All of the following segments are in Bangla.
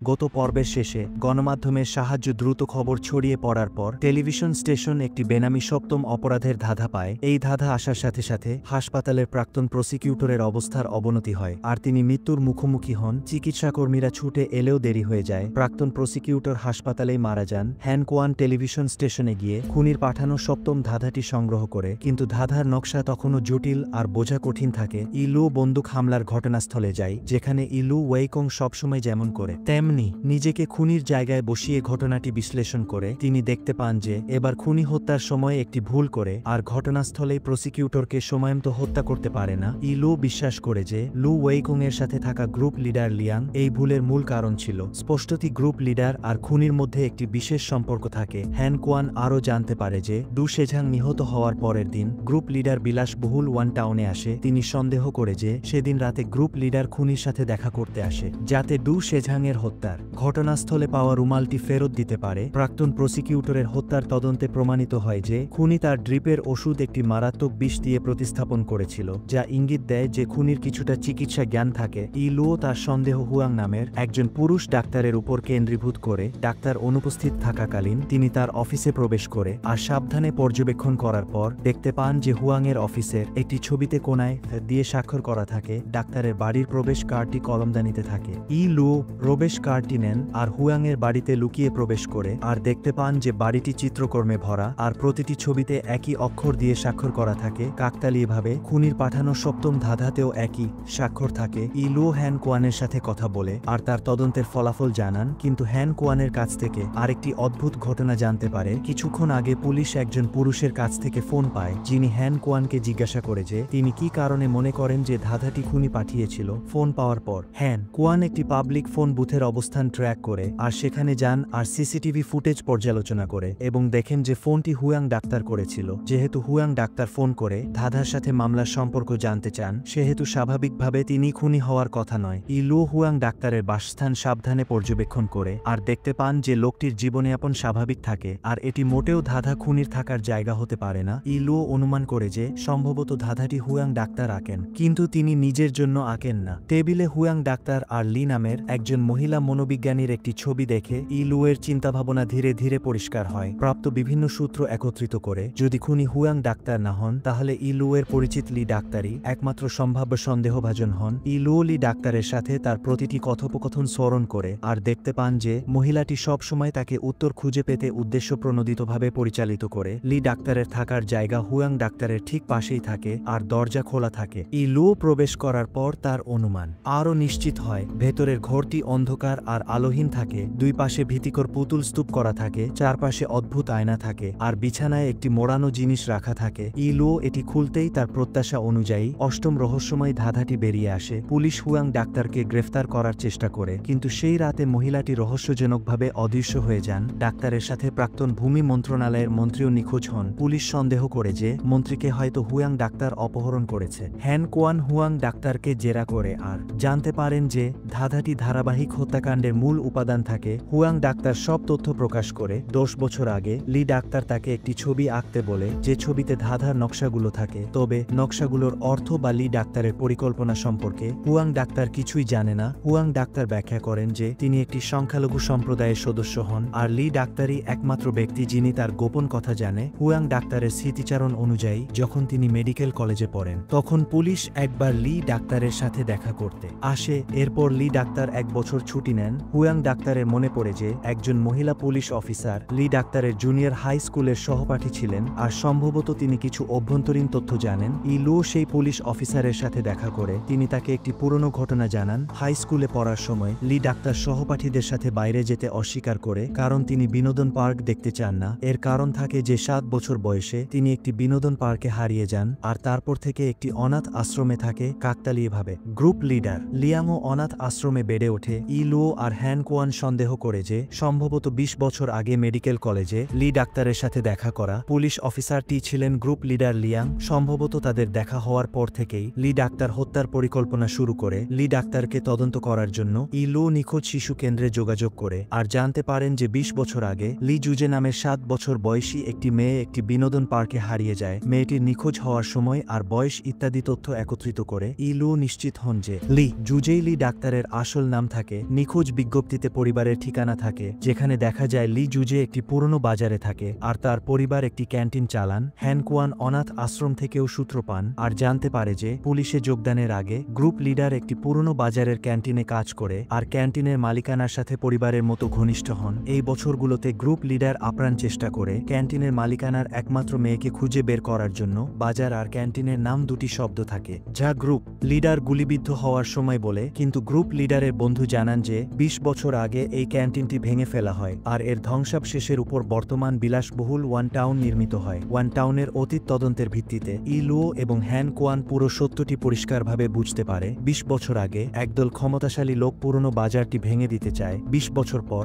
গত পর্বের শেষে গণমাধ্যমের সাহায্য দ্রুত খবর ছড়িয়ে পড়ার পর টেলিভিশন স্টেশন একটি বেনামি সপ্তম অপরাধের ধাঁধা পায়। এই ধাঁধা আসার সাথে সাথে হাসপাতালের প্রাক্তন প্রসিকিউটরের অবস্থার অবনতি হয় আর তিনি মৃত্যুর মুখোমুখি হন। চিকিৎসাকর্মীরা ছুটে এলেও দেরি হয়ে যায়। প্রাক্তন প্রসিকিউটর হাসপাতালেই মারা যান। হ্যান কোয়ান টেলিভিশন স্টেশনে গিয়ে খুনির পাঠানো সপ্তম ধাঁধাটি সংগ্রহ করে, কিন্তু ধাঁধার নকশা তখনও জটিল আর বোঝা কঠিন থাকে। ইলু বন্দুক হামলার ঘটনাস্থলে যায়, যেখানে ইলু ওয়েইকং সবসময় যেমন করে তেমনি নিজেকে খুনির জায়গায় বসিয়ে ঘটনাটি বিশ্লেষণ করে তিনি দেখতে পান যে এবার খুনি হত্যার সময় একটি ভুল করে আর ঘটনাস্থলেই প্রসিকিউটরকে সময়মতো হত্যা করতে পারে না। ইলু বিশ্বাস করে যে লু ওয়েইকং এর সাথে থাকা গ্রুপ লিডার লিয়াং এই ভুলের মূল কারণ ছিল। স্পষ্টতই গ্রুপ লিডার আর খুনির মধ্যে একটি বিশেষ সম্পর্ক থাকে। হ্যান কোয়ান আরও জানতে পারে যে ডু সেঝাং নিহত হওয়ার পরের দিন গ্রুপ লিডার বিলাসবহুল ওয়ান টাউনে আসে। তিনি সন্দেহ করে যে সেদিন রাতে গ্রুপ লিডার খুনির সাথে দেখা করতে আসে, যাতে ডু সেঝাং এর হত্যার ঘটনাস্থলে পাওয়া রুমালটি ফেরত দিতে পারে। প্রাক্তন প্রসিকিউটরের হত্যার তদন্তে প্রমাণিত হয় যে খুনি তার ড্রিপের ওষুধ একটি মারাত্মক বিষ দিয়ে প্রতিস্থাপন করেছিল, যা ইঙ্গিত দেয় যে খুনির কিছুটা চিকিৎসা জ্ঞান থাকে। ইলুও তার সন্দেহ হুয়াং নামের একজন পুরুষ ডাক্তারের উপর কেন্দ্রীভূত করে ডাক্তার অনুপস্থিত থাকাকালীন তিনি তার অফিসে প্রবেশ করে আর সাবধানে পর্যবেক্ষণ করার পর দেখতে পান যে হুয়াংয়ের অফিসের একটি ছবিতে কোনায় দিয়ে স্বাক্ষর করা থাকে। ডাক্তারের বাড়ির প্রবেশ কার্ডটি কলমদানিতে থাকে। ইলু প্রবেশ কার্ডটি নেন আর হুয়াংয়ের বাড়িতে লুকিয়ে প্রবেশ করে আর দেখতে পান যে বাড়িটি চিত্রকর্মে ভরা আর প্রতিটি ছবিতে একই অক্ষর দিয়ে স্বাক্ষর করা থাকে। কাকতালীয়ভাবে খুনির পাঠানো সপ্তম ধাঁধাতেও একই স্বাক্ষর থাকে। ইলু হ্যান কোয়ানের সাথে কথা বলে আর তার তদন্তের ফলাফল জানান, কিন্তু হ্যান কোয়ানের কাছ থেকে আরেকটি অদ্ভুত ঘটনা জানতে পারে। কিছুক্ষণ আগে পুলিশ একজন পুরুষের কাছ থেকে ফোন পায়, যিনি হ্যান কোয়ানকে জিজ্ঞাসা করে যে তিনি কি কারণে মনে করেন যে ধাঁধাটি খুনি পাঠিয়েছিল। ফোন পাওয়ার পর হ্যান কোয়ান একটি পাবলিক ফোন বুথের অবস্থান ট্র্যাক করে আর সেখানে যান আর সিসিটিভি ফুটেজ পর্যালোচনা করে এবং দেখেন যে ফোনটি হুয়াং ডাক্তার করেছিল। যেহেতু হুয়াং ডাক্তার ফোন করে ধাঁধার সাথে মামলার সম্পর্ক জানতে চান, সেহেতু স্বাভাবিকভাবে তিনি খুনি হওয়ার কথা নয়। ইলু হুয়াং ডাক্তারের বাসস্থান সাবধানে পর্যবেক্ষণ করে আর দেখতে পান যে লোকটির জীবনযাপন স্বাভাবিক থাকে আর এটি মোটেও ধাঁধা খুনির থাকার জায়গা হতে পারে না। ইলু অনুমান করে যে সম্ভবত ধাঁধাটি হুয়াং ডাক্তার আঁকেন, কিন্তু তিনি নিজের জন্য আঁকেন না। টেবিলে হুয়াং ডাক্তার আর লি নামের একজন মহিলা মনোবিজ্ঞানীর একটি ছবি দেখে ইলু এর চিন্তাভাবনা ধীরে ধীরে পরিষ্কার হয়। প্রাপ্ত বিভিন্ন সূত্র একত্রিত করে যদি খুনি হুয়াং ডাক্তার না হন, তাহলে ইলু এর পরিচিত লি ডাক্তারই একমাত্র সম্ভাব্য সন্দেহভাজন হন। ইলু লি ডাক্তারের সাথে তার প্রতিটি কথোপকথন স্মরণ করে আর দেখতে পান যে মহিলাটি সব সময় তাকে উত্তর খুঁজে পেতে উদ্দেশ্যপ্রণোদিতভাবে পরিচালিত করে। লি ডাক্তারের থাকার জায়গা হুয়াং ডাক্তারের ঠিক পাশেই থাকে আর দরজা খোলা থাকে। ইলু প্রবেশ করার পর তার অনুমান আরও নিশ্চিত হয়। ভেতরের ঘরটি অন্ধকার আর আলোহীন থাকে। দুই পাশে ভীতিকর পুতুল স্তূপ করা থাকে, চারপাশে অদ্ভুত আয়না থাকে আর বিছানায় একটি মোড়ানো জিনিস রাখা থাকে। ইলু এটি খুলতেই তার প্রত্যাশা অনুযায়ী অষ্টম রহস্যময় ধাঁধাটি বেরিয়ে আসে। পুলিশ হুয়াং ডাক্তারকে গ্রেফতার করার চেষ্টা করে, কিন্তু সেই রাতে মহিলাটি রহস্যজনকভাবে অদৃশ্য হয়ে যান। ডাক্তারের সাথে প্রাক্তন ভূমি মন্ত্রণালয়ের মন্ত্রীও নিখোঁজ হন। পুলিশ সন্দেহ করে যে মন্ত্রীকে হয়তো হুয়াং ডাক্তার অপহরণ করেছে। হ্যান কোয়ান হুয়াং ডাক্তারকে জেরা করে আর জানতে পারেন যে ধাঁধাটি ধারাবাহিক হত্যাকাণ্ডের মূল উপাদান থাকে। হুয়াং ডাক্তার সব তথ্য প্রকাশ করে 10 বছর আগে লি ডাক্তার তাকে একটি ছবি আঁকতে বলে, যে ছবিতে ধাঁধার নকশাগুলো থাকে। তবে নকশাগুলোর অর্থ বা লি ডাক্তারের পরিকল্পনা সম্পর্কে হুয়াং ডাক্তার কিছুই জানে না। হুয়াং ডাক্তার ব্যাখ্যা করেন যে তিনি একটি সংখ্যালঘু সম্প্রদায়ের সদস্য হন আর লি ডাক্তারই একমাত্র ব্যক্তি যিনি তার গোপন কথা জানে। হুয়াং ডাক্তারের স্মৃতিচারণ অনুযায়ী যখন তিনি মেডিকেল কলেজে পড়েন, তখন পুলিশ একবার লি ডাক্তারের সাথে দেখা করতে আসে। এরপর লি ডাক্তার 1 বছর ছুটি নেন। হুয়াং ডাক্তারের মনে পড়ে যে একজন মহিলা পুলিশ অফিসার লি ডাক্তারের জুনিয়র হাই স্কুলের সহপাঠী ছিলেন আর সম্ভবত তিনি কিছু অভ্যন্তরীণ তথ্য জানেন। ইলু সেই পুলিশ অফিসারের সাথে দেখা করে তিনি তাকে একটি পুরনো ঘটনা জানান। হাই স্কুলে পড়ার সময় লি ডাক্তার সহপাঠীদের সাথে বাইরে যেতে অস্বীকার করে, কারণ তিনি বিনোদন পার্ক দেখতে চান না। এর কারণ থাকে যে 7 বছর বয়সে তিনি একটি বিনোদন পার্কে হারিয়ে যান আর তারপর থেকে একটি অনাথ আশ্রমে থাকে। কাকতালীয়ভাবে গ্রুপ লিডার লিয়াংও অনাথ আশ্রমে বেড়ে ওঠে। ইলু আর হ্যান কোয়ান সন্দেহ করে যে সম্ভবত 20 বছর আগে মেডিকেল কলেজে লি ডাক্তারের সাথে দেখা করা পুলিশ অফিসারটি ছিলেন গ্রুপ লিডার লিয়াং। সম্ভবত তাদের দেখা হওয়ার পর থেকেই লি ডাক্তার হত্যার পরিকল্পনা শুরু করে। লি ডাক্তারকে তদন্ত করার জন্য ইলু নিখোঁজ শিশু কেন্দ্রে যোগাযোগ করে আর জানতে পারেন যে 20 বছর আগে লি জুজে নামের 7 বছর বয়সী একটি মেয়ে একটি বিনোদন পার্কে হারিয়ে যায়। মেয়েটির নিখোঁজ হওয়ার সময় আর বয়স ইত্যাদি তথ্য একত্রিত করে ইলু নিশ্চিত হন যে লি জুজেই লি ডাক্তারের আসল নাম থাকে। নিখোঁজ নিখোঁজ বিজ্ঞপ্তিতে পরিবারের ঠিকানা থাকে, যেখানে দেখা যায় লি জুজে একটি পুরনো বাজারে থাকে আর তার পরিবার একটি ক্যান্টিন চালান। হ্যান কুয়ান অনাথ আশ্রম থেকেও সূত্র পান আর জানতে পারে যে পুলিশে যোগদানের আগে গ্রুপ লিডার একটি পুরনো বাজারের ক্যান্টিনে কাজ করে আর ক্যান্টিনের মালিকানার সাথে পরিবারের মতো ঘনিষ্ঠ হন। এই বছরগুলোতে গ্রুপ লিডার আপ্রাণ চেষ্টা করে ক্যান্টিনের মালিকানার একমাত্র মেয়েকে খুঁজে বের করার জন্য। বাজার আর ক্যান্টিনের নাম দুটি শব্দ থাকে, যা গ্রুপ লিডার গুলিবিদ্ধ হওয়ার সময় বলে, কিন্তু গ্রুপ লিডারের বন্ধু জানান যে ২০ বছর আগে এই ক্যান্টিনটি ভেঙে ফেলা হয় আর এর ধ্বংসাবশেষের উপর বর্তমান বিলাসবহুল ওয়ান টাউন নির্মিত হয়। ওয়ান টাউনের অতীত তদন্তের ভিত্তিতে ইলুও এবং হ্যান কোয়ান পুরো সত্যটি পরিষ্কারভাবে বুঝতে পারে। ২০ বছর আগে একদল ক্ষমতাশালী লোক পুরনো বাজারটি ভেঙে দিতে চায়। ২০ বছর পর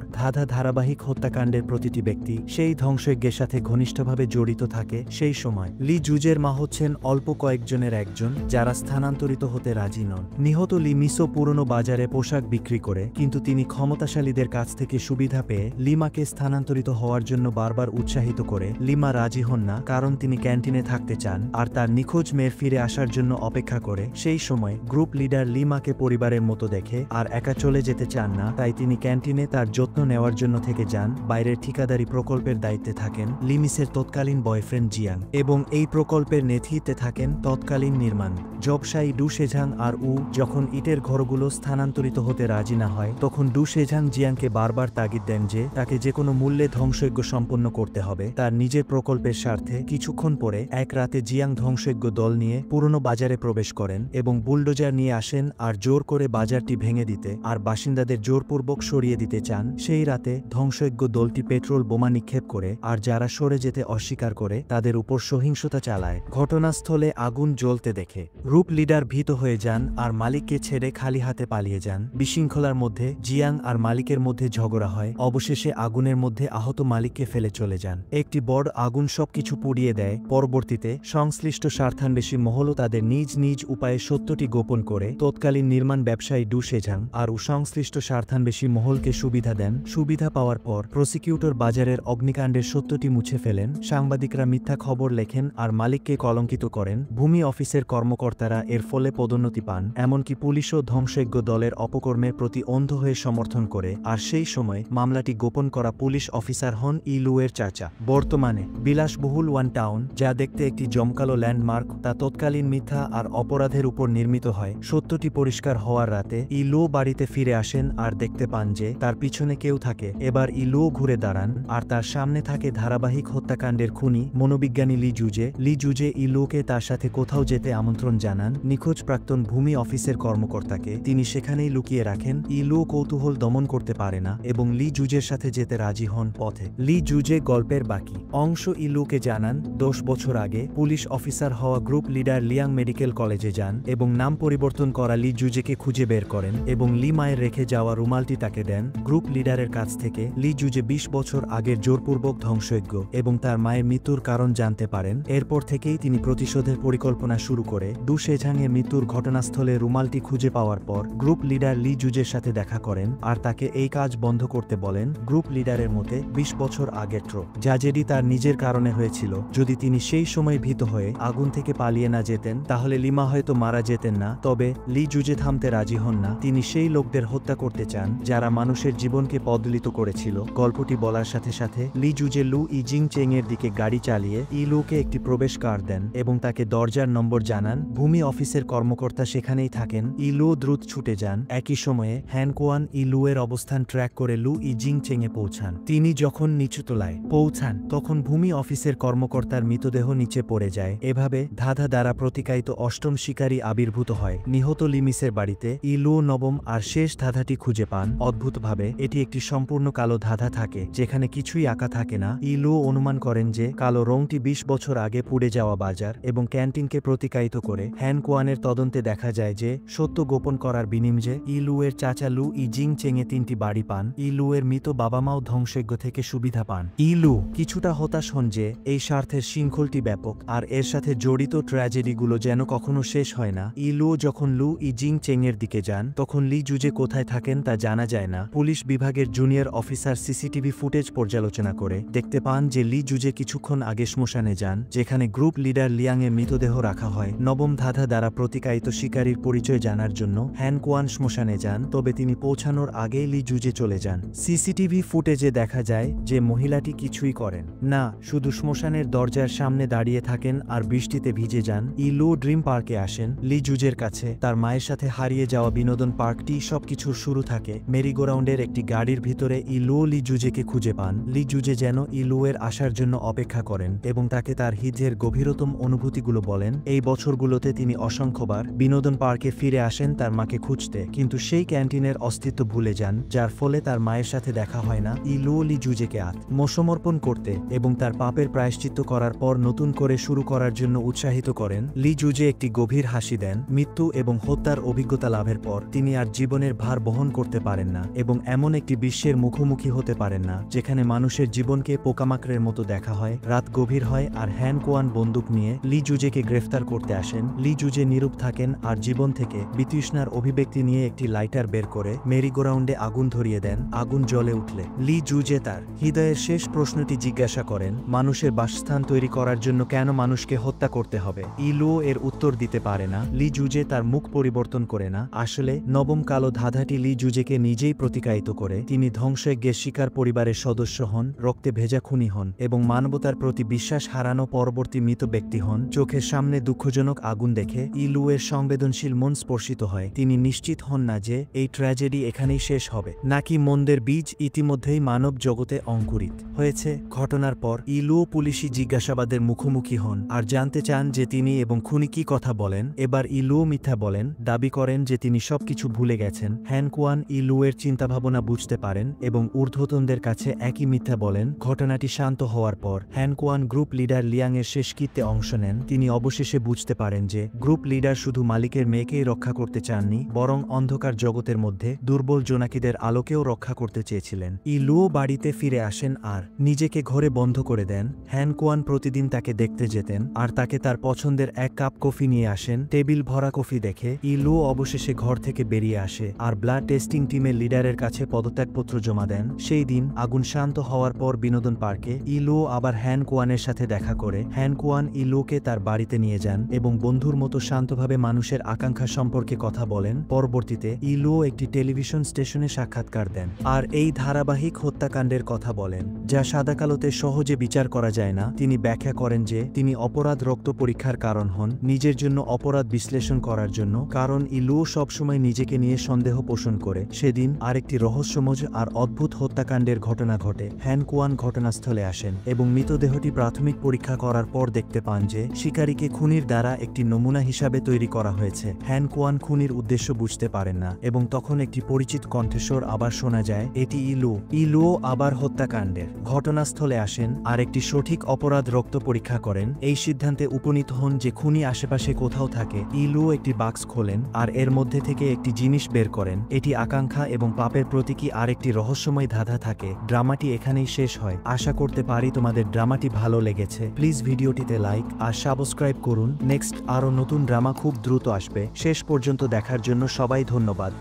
ধারাবাহিক হত্যাকাণ্ডের প্রতিটি ব্যক্তি সেই ধ্বংসযজ্ঞের সাথে ঘনিষ্ঠভাবে জড়িত থাকে। সেই সময় লি জুজের মা হচ্ছেন অল্প কয়েকজনের একজন যারা স্থানান্তরিত হতে রাজি নন। নিহত লি মিসো পুরনো বাজারে পোশাক বিক্রি করে, কিন্তু তিনি ক্ষমতাশালীদের কাছ থেকে সুবিধা পেয়ে লিমাকে স্থানান্তরিত হওয়ার জন্য বারবার উৎসাহিত করে। লিমা রাজি হন না, কারণ তিনি ক্যান্টিনে থাকতে চান আর তার নিখোঁজ মেয়ের ফিরে আসার জন্য অপেক্ষা করে। সেই সময় গ্রুপ লিডার লিমাকে পরিবারের মতো দেখে আর একা চলে যেতে চান না, তাই তিনি ক্যান্টিনে তার যত্ন নেওয়ার জন্য থেকে যান। বাইরের ঠিকাদারি প্রকল্পের দায়িত্বে থাকেন লিমিসের তৎকালীন বয়ফ্রেন্ড জিয়াং এবং এই প্রকল্পের নেতৃত্বে থাকেন তৎকালীন নির্মাণ ব্যবসায়ী ডু সেঝাং আর যখন ইটের ঘরগুলো স্থানান্তরিত হতে রাজি না হয়, তখন ডু সেঝাং জিয়াংকে বারবার তাগিদ দেন যে তাকে যে কোনো মূল্যে ধ্বংসযজ্ঞ সম্পন্ন করতে হবে তার নিজের প্রকল্পের স্বার্থে। কিছুক্ষণ পরে এক রাতে জিয়াং ধ্বংসযজ্ঞ দল নিয়ে পুরনো বাজারে প্রবেশ করেন এবং বুলডোজার নিয়ে আসেন আর জোর করে বাজারটি ভেঙে দিতে আর বাসিন্দাদের জোরপূর্বক সরিয়ে দিতে চান। সেই রাতে ধ্বংসযজ্ঞ দলটি পেট্রোল বোমা নিক্ষেপ করে আর যারা সরে যেতে অস্বীকার করে তাদের উপর সহিংসতা চালায়। ঘটনাস্থলে আগুন জ্বলতে দেখে গ্রুপ লিডার ভীত হয়ে যান আর মালিককে ছেড়ে খালি হাতে পালিয়ে যান। বিশৃঙ্খলার মধ্যে জিয়াং আর মালিকের মধ্যে ঝগড়া হয়। অবশেষে আগুনের মধ্যে আহত মালিককে ফেলে চলে যান। একটি বড় আগুন সবকিছু পুড়িয়ে দেয়। পরবর্তীতে সংশ্লিষ্ট স্বার্থান্বেষী মহলও তাদের নিজ নিজ উপায়ে সত্যটি গোপন করে তৎকালীন নির্মাণ ব্যবসায়ী ডু সেঝাং আর সংশ্লিষ্ট স্বার্থান্বেষী মহলকে সুবিধা দেন। সুবিধা পাওয়ার পর প্রসিকিউটর বাজারের অগ্নিকাণ্ডের সত্যটি মুছে ফেলেন। সাংবাদিকরা মিথ্যা খবর লেখেন আর মালিককে কলঙ্কিত করেন। ভূমি অফিসের কর্মকর্তারা এর ফলে পদোন্নতি পান। এমনকি পুলিশও ধ্বংসযজ্ঞ দলের অপকর্মের প্রতি অন্ধ হয়ে সমর্থন করে। আর সেই সময় মামলাটি গোপন করা পুলিশ অফিসার হন ইলুয়ের চাচা। বর্তমানে বিলাসবহুল ওয়ান টাউন, যা দেখতে একটি জমকালো ল্যান্ডমার্ক, তা তৎকালীন মিথ্যা আর অপরাধের উপর নির্মিত হয়। সত্যটি পরিষ্কার হওয়ার রাতে ইলু বাড়িতে ফিরে আসেন আর দেখতে পান যে তার পিছনে কেউ থাকে। এবার ইলু ঘুরে দাঁড়ান আর তার সামনে থাকে ধারাবাহিক হত্যাকাণ্ডের খুনি মনোবিজ্ঞানী লি জুজে। লি জুজে ইলুকে তার সাথে কোথাও যেতে আমন্ত্রণ জানান। নিখোঁজ প্রাক্তন ভূমি অফিসের কর্মকর্তাকে তিনি সেখানেই লুকিয়ে রাখেন। ইলু কৌতূহল দমন করতে পারে না এবং লি জুজের সাথে যেতে রাজি হন। পথে লি জুজে গল্পের বাকি অংশ ইলুকে জানান 10 বছর আগে পুলিশ অফিসার হওয়া গ্রুপ লিডার লিয়াং মেডিকেল কলেজে যান এবং নাম পরিবর্তন করা লি জুজেকে খুঁজে বের করেন এবং লি মায়ের রেখে যাওয়া রুমালটি তাকে দেন। গ্রুপ লিডারের কাছ থেকে লি জুজে 20 বছর আগের জোরপূর্বক ধ্বংসযজ্ঞ এবং তার মায়ের মৃত্যুর কারণ জানতে পারেন। এরপর থেকেই তিনি প্রতিশোধের পরিকল্পনা শুরু করে। ডু সেঝাংয়ের মৃত্যুর ঘটনাস্থলে রুমালটি খুঁজে পাওয়ার পর গ্রুপ লিডার লি জুজের সাথে দেখা করেন আর তাকে এই কাজ বন্ধ করতে বলেন। গ্রুপ লিডারের মতে 20 বছর আগের ট্র্যাজেডি তার নিজের কারণে হয়েছিল। যদি তিনি সেই সময় ভীত হয়ে আগুন থেকে পালিয়ে না যেতেন তাহলে লিমা হয়তো মারা যেতেন না। তবে লি জুজে থামতে রাজি হন না। তিনি সেই লোকদের হত্যা করতে চান যারা মানুষের জীবনকে পদলিত করেছিল। গল্পটি বলার সাথে সাথে লি জুজে লু ইজিং চেং এর দিকে গাড়ি চালিয়ে ইলুকে একটি প্রবেশ কার্ড দেন এবং তাকে দরজার নম্বর জানান। ভূমি অফিসের কর্মকর্তা সেখানেই থাকেন। ইলু দ্রুত ছুটে যান। একই সময়ে হ্যান কোয়ান ইলু এর অবস্থান ট্র্যাক করে লু ইজিং চেং এ পৌঁছান। তিনি যখন নিচুতলায় পৌঁছান তখন ভূমি অফিসের কর্মকর্তার মৃতদেহ নিচে পড়ে যায়। এভাবে ধাঁধা দ্বারা প্রতিকায়িত অষ্টম শিকারী আবির্ভূত হয়। নিহত লিমিসের বাড়িতে ইলু নবম আর শেষ ধাঁধাটি খুঁজে পান। অদ্ভুতভাবে এটি একটি সম্পূর্ণ কালো ধাঁধা থাকে যেখানে কিছুই আঁকা থাকে না। ইলু অনুমান করেন যে কালো রংটি 20 বছর আগে পুড়ে যাওয়া বাজার এবং ক্যান্টিনকে প্রতিকায়িত করে। হ্যান কোয়ানের তদন্তে দেখা যায় যে সত্য গোপন করার বিনিময়ে ইলু এর চাচা লু ইজিং চেং এ 3টি বাড়ি পান। ইলু এর মৃত বাবা মাও ধ্বংসযজ্ঞ থেকে সুবিধা পান। ইলু কিছুটা হতাশ হন যে এই স্বার্থের শৃঙ্খলটি ব্যাপক আর এর সাথে জড়িত ট্র্যাজেডিগুলো যেন কখনো শেষ হয় না। ইলু যখন লু ইজিং চেং এর দিকে যান তখন লি জুজে কোথায় থাকেন তা জানা যায় না। পুলিশ বিভাগের জুনিয়র অফিসার সিসিটিভি ফুটেজ পর্যালোচনা করে দেখতে পান যে লি জুজে কিছুক্ষণ আগে শ্মশানে যান যেখানে গ্রুপ লিডার লিয়াং এর মৃতদেহ রাখা হয়। নবম ধাঁধা দ্বারা প্রতিকায়িত শিকারীর পরিচয় জানার জন্য হ্যান কোয়ান শ্মশানে যান, তবে তিনি তিনি পৌঁছানোর আগেই লি জুজে চলে যান। সিসিটিভি ফুটেজে দেখা যায় যে মহিলাটি কিছুই করেন না, শুধু শ্মশানের দরজার সামনে দাঁড়িয়ে থাকেন আর বৃষ্টিতে ভিজে যান। লু ড্রিম পার্কে আসেন লি জুজের কাছে। তার মায়ের সাথে হারিয়ে যাওয়া বিনোদন পার্কটি সবকিছুর শুরু থাকে। মেরিগোরাউন্ডের একটি গাড়ির ভিতরে লু লি জুজেকে খুঁজে পান। লি জুজে যেন লু এর আসার জন্য অপেক্ষা করেন এবং তাকে তার হৃদয়ের গভীরতম অনুভূতিগুলো বলেন। এই বছরগুলোতে তিনি অসংখ্যবার বিনোদন পার্কে ফিরে আসেন তার মাকে খুঁজতে, কিন্তু সেই ক্যান্টিনের অস্তিত্ব ভুলে যান, যার ফলে তার মায়ের সাথে দেখা হয় না। লু লি জুজেকে আত্মসমর্পণ করতে এবং তার পাপের প্রায়শ্চিত্ত করার পর নতুন করে শুরু করার জন্য উৎসাহিত করেন। লি জুজে একটি গভীর হাসি দেন। মৃত্যু এবং হত্যার অভিজ্ঞতা লাভের পর তিনি আর জীবনের ভার বহন করতে পারেন না এবং এমন একটি বিশ্বের মুখোমুখি হতে পারেন না যেখানে মানুষের জীবনকে পোকামাকড়ের মতো দেখা হয়। রাত গভীর হয় আর হ্যান কোয়ান বন্দুক নিয়ে লি জুজেকে গ্রেফতার করতে আসেন। লি জুজে নীরব থাকেন আর জীবন থেকে বিতৃষ্ণার অভিব্যক্তি নিয়ে একটি লাইটার বের করে মেরিগোরাউন্ডে আগুন ধরিয়ে দেন। আগুন জ্বলে উঠলে লি জুজে তার হৃদয়ের শেষ প্রশ্নটি জিজ্ঞাসা করেন, মানুষের বাসস্থান তৈরি করার জন্য কেন মানুষকে হত্যা করতে হবে? লু এর উত্তর দিতে পারে না। লি জুজে তার মুখ পরিবর্তন করে না। আসলে নবম কালো ধাঁধাটি লি জুজেকে নিজেই প্রতিকায়িত করে। তিনি ধ্বংসযজ্ঞের শিকার পরিবারের সদস্য হন, রক্তে ভেজা খুনি হন এবং মানবতার প্রতি বিশ্বাস হারানো পরবর্তী মৃত ব্যক্তি হন। চোখের সামনে দুঃখজনক আগুন দেখে লু এর সংবেদনশীল মন স্পর্শিত হয়। তিনি নিশ্চিত হন না যে এই ট্র্যাজেডি এখানেই শেষ হবে নাকি মন্দের বীজ ইতিমধ্যেই মানব জগতে অঙ্কুরিত হয়েছে। ঘটনার পর লু পুলিশি জিজ্ঞাসাবাদের মুখোমুখি হন আর জানতে চান যে তিনি এবং খুনি কি কথা বলেন। এবার লু মিথ্যা বলেন, দাবি করেন যে তিনি সবকিছু ভুলে গেছেন। হ্যান কোয়ান লু এর চিন্তাভাবনা বুঝতে পারেন এবং ঊর্ধ্বতনদের কাছে একই মিথ্যা বলেন। ঘটনাটি শান্ত হওয়ার পর হ্যান কোয়ান গ্রুপ লিডার লিয়াং এর শেষকৃত্যে অংশ নেন। তিনি অবশেষে বুঝতে পারেন যে গ্রুপ লিডার শুধু মালিকের মেয়েকেই রক্ষা করতে চাননি, বরং অন্ধকার জগতের মধ্যে দুর্বল জোনাকিদের আলোকেও রক্ষা করতে চেয়েছিলেন। লু বাড়িতে ফিরে আসেন আর নিজেকে ঘরে বন্ধ করে দেন। হ্যান কোয়ান প্রতিদিন তাকে দেখতে যেতেন আর তাকে তার পছন্দের এক কাপ কফি নিয়ে আসেন। টেবিল ভরা কফি দেখে লু অবশেষে ঘর থেকে বেরিয়ে আসে আর ব্লাড টেস্টিং টিমের লিডারের কাছে পদত্যাগপত্র জমা দেন। সেই দিন আগুন শান্ত হওয়ার পর বিনোদন পার্কে লু আবার হ্যান কোয়ানের সাথে দেখা করে। হ্যান কোয়ান লুকে তার বাড়িতে নিয়ে যান এবং বন্ধুর মতো শান্তভাবে মানুষের আকাঙ্ক্ষা সম্পর্কে কথা বলেন। পরবর্তীতে লু একটি টেলিভিশন স্টেশনে সাক্ষাৎকার দেন আর এই ধারাবাহিক হত্যাকাণ্ডের কথা বলেন, যা সাদাকালোতে সহজে বিচার করা যায় না। তিনি ব্যাখ্যা করেন যে তিনি অপরাধ রক্ত পরীক্ষার কারণ হন, নিজের জন্য অপরাধ বিশ্লেষণ করার জন্য, কারণ লু সবসময় নিজেকে নিয়ে সন্দেহ পোষণ করে। সেদিন আরেকটি রহস্যময় আর অদ্ভুত হত্যাকাণ্ডের ঘটনা ঘটে। হ্যান কোয়ান ঘটনাস্থলে আসেন এবং মৃতদেহটি প্রাথমিক পরীক্ষা করার পর দেখতে পান যে শিকারীকে খুনির দ্বারা একটি নমুনা হিসাবে তৈরি করা হয়েছে। হ্যান কোয়ান খুনির উদ্দেশ্য বুঝতে পারেন না এবং তখন একটি পরিচিত কণ্ঠস্বর আবার শোনা যায়, এটি লু আবার হত্যাকাণ্ডের ঘটনাস্থলে আসেন আর একটি সঠিক অপরাধ রক্ত পরীক্ষা করেন। এই সিদ্ধান্তে উপনীত হন যে খুনি আশেপাশে কোথাও থাকে। লু একটি বাক্স খোলেন আর এর মধ্যে থেকে একটি জিনিস বের করেন। এটি আকাঙ্ক্ষা এবং পাপের প্রতীকী আর একটি রহস্যময় ধাঁধা থাকে। ড্রামাটি এখানেই শেষ হয়। আশা করতে পারি তোমাদের ড্রামাটি ভালো লেগেছে। প্লিজ ভিডিওটিতে লাইক আর সাবস্ক্রাইব করুন। নেক্সট আরও নতুন ড্রামা খুব দ্রুত আসবে। শেষ পর্যন্ত দেখার জন্য সবাই ধন্যবাদ।